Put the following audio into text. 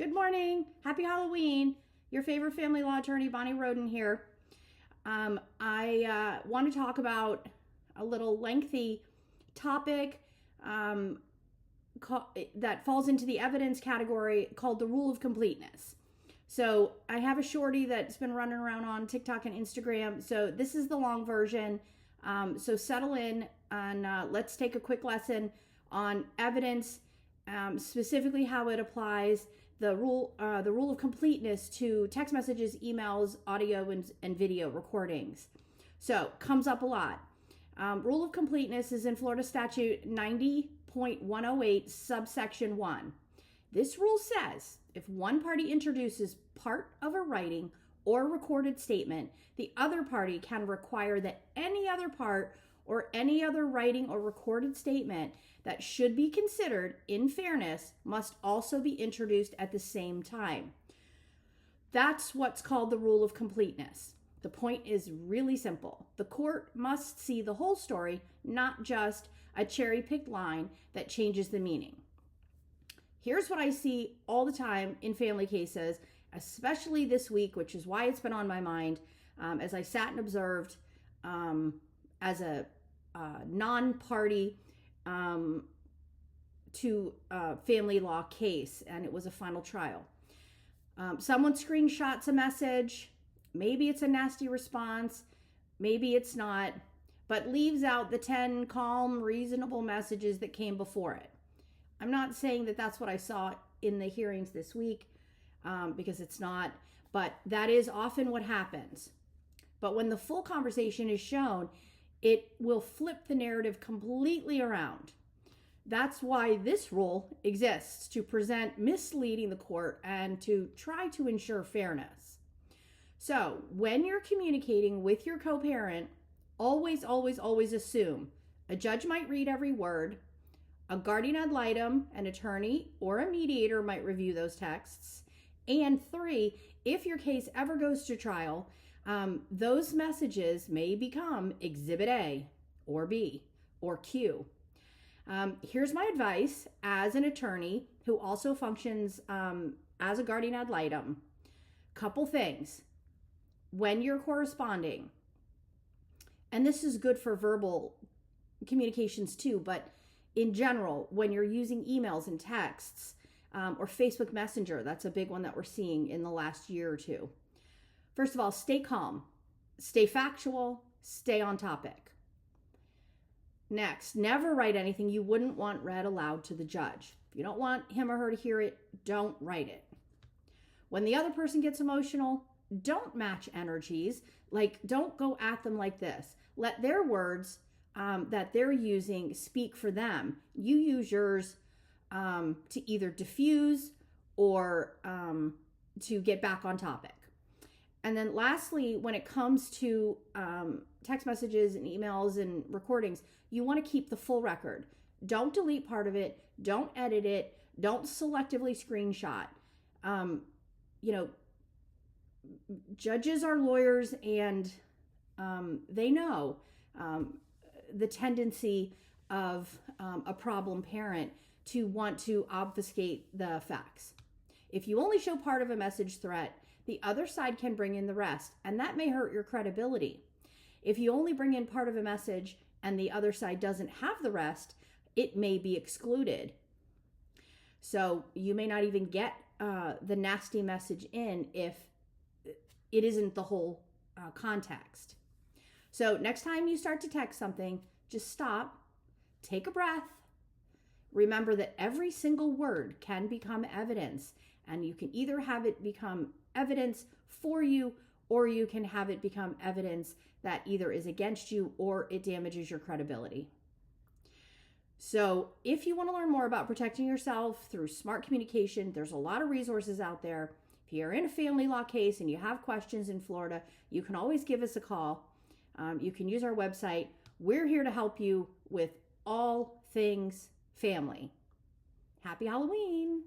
Good morning. Happy Halloween. Your favorite family law attorney, Bonnie Roden here. I want to talk about a little lengthy topic that falls into the evidence category called the rule of completeness. So I have a shorty that's been running around on TikTok and Instagram. So this is the long version. So settle in and let's take a quick lesson on evidence, specifically how it applies the rule of completeness to text messages, emails, audio, and video recordings. So comes up a lot. Rule of completeness is in Florida Statute 90.108 subsection 1. This rule says if one party introduces part of a writing or recorded statement, the other party can require that any other part or any other writing or recorded statement that should be considered in fairness must also be introduced at the same time. That's what's called the rule of completeness. The point is really simple. The court must see the whole story, not just a cherry-picked line that changes the meaning. Here's what I see all the time in family cases, especially this week, which is why it's been on my mind as I sat and observed as a non-party to a family law case, and it was a final trial. Someone screenshots a message. Maybe it's a nasty response. Maybe it's not, but leaves out the 10 calm, reasonable messages that came before it. I'm not saying that that's what I saw in the hearings this week, because it's not, but that is often what happens. But when the full conversation is shown, it will flip the narrative completely around. That's why this rule exists, to present misleading the court and to try to ensure fairness. So when you're communicating with your co-parent, always assume a judge might read every word, a guardian ad litem, an attorney, or a mediator might review those texts, and 3, if your case ever goes to trial, those messages may become Exhibit A or B or Q. Here's my advice as an attorney who also functions as a guardian ad litem. Couple things. When you're corresponding, and this is good for verbal communications too, but in general, when you're using emails and texts or Facebook Messenger, that's a big one that we're seeing in the last year or two. First of all, stay calm, stay factual, stay on topic. Next, never write anything you wouldn't want read aloud to the judge. If you don't want him or her to hear it, don't write it. When the other person gets emotional, don't match energies. Like, don't go at them like this. Let their words that they're using speak for them. You use yours to either diffuse or to get back on topic. And then lastly, when it comes to text messages and emails and recordings, you want to keep the full record. Don't delete part of it. Don't edit it. Don't selectively screenshot. Judges are lawyers, and they know the tendency of a problem parent to want to obfuscate the facts. If you only show part of a message threat, the other side can bring in the rest, and that may hurt your credibility. If you only bring in part of a message and the other side doesn't have the rest, it may be excluded. So you may not even get the nasty message in if it isn't the whole context. So next time you start to text something, just stop, take a breath. Remember that every single word can become evidence, and you can either have it become evidence for you, or you can have it become evidence that either is against you or it damages your credibility. So if you want to learn more about protecting yourself through smart communication, there's a lot of resources out there. If you're in a family law case and you have questions in Florida, you can always give us a call. You can use our website. We're here to help you with all things family. Happy Halloween.